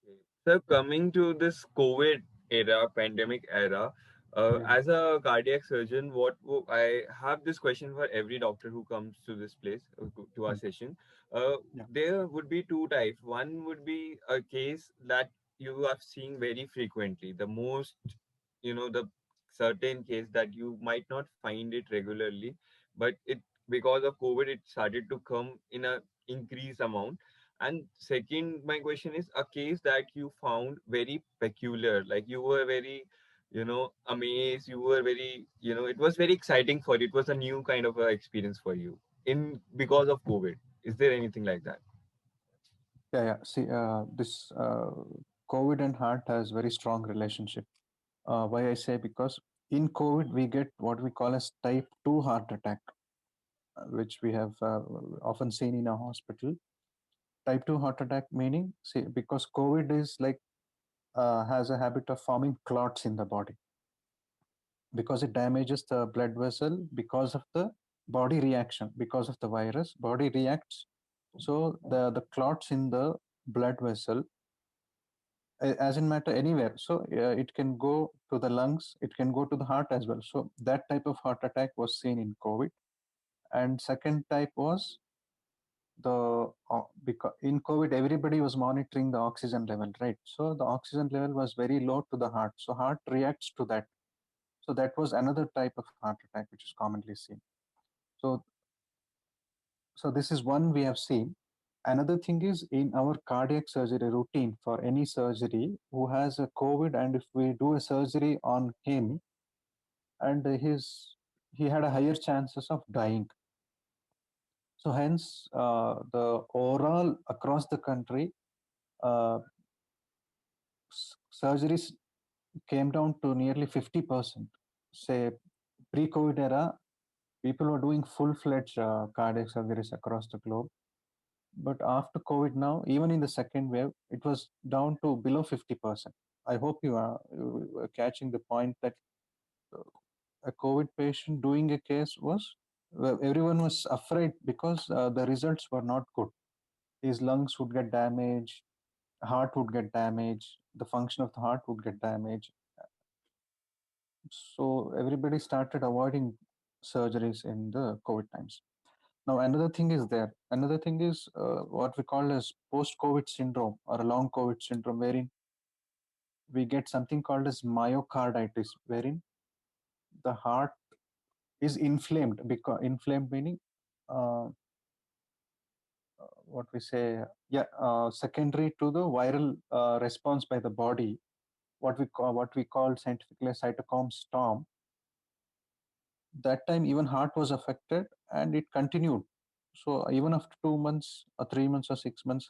Okay. So coming to this COVID era, pandemic era, Yeah, as a cardiac surgeon, I have this question for every doctor who comes to this place to our mm, session. yeah, There would be two types. One would be a case that you are seeing very frequently. The most, the certain case that you might not find it regularly, but it because of COVID, it started to come in a increased amount. And second, my question is a case that you found very peculiar, like you were very, amazed. You were very, it was very exciting for you. It was a new kind of experience for you in because of COVID. Is there anything like that? yeah, yeah. See, this COVID and heart has very strong relationship. Why I say, because in COVID we get what we call as type 2 heart attack, which we have often seen in a hospital. Type 2 heart attack meaning, see, because COVID is like has a habit of forming clots in the body, because it damages the blood vessel because of the body reaction, because of the virus body reacts. So the clots in the blood vessel, as in matter anywhere, so it can go to the lungs, it can go to the heart as well. So that type of heart attack was seen in COVID. And second type was the because in COVID everybody was monitoring the oxygen level, right? So the oxygen level was very low to the heart, so heart reacts to that. So that was another type of heart attack which is commonly seen. So so this is one we have seen. Another thing is, in our cardiac surgery routine for any surgery who has a COVID, and if we do a surgery on him, and he had a higher chances of dying. So hence, the overall across the country, uh, surgeries came down to nearly 50%. Say, pre-COVID era, people were doing full-fledged cardiac surgeries across the globe. But after COVID now, even in the second wave, it was down to below 50%. I hope you are catching the point that uh, a COVID patient doing a case was, well, everyone was afraid because the results were not good. His lungs would get damaged, heart would get damaged, the function of the heart would get damaged. So everybody started avoiding surgeries in the COVID times. Now, another thing is there. Another thing is what we call as post-COVID syndrome or a long COVID syndrome, wherein we get something called as myocarditis, wherein the heart is inflamed. Because inflamed meaning uh, what we say, yeah, secondary to the viral response by the body, what we call scientifically a cytokine storm. That time even heart was affected, and it continued. So even after 2 months or 3 months or 6 months,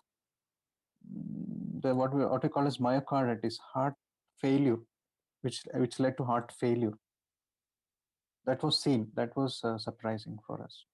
the what we call as myocarditis, heart failure, which led to heart failure. That was seen. That was surprising for us.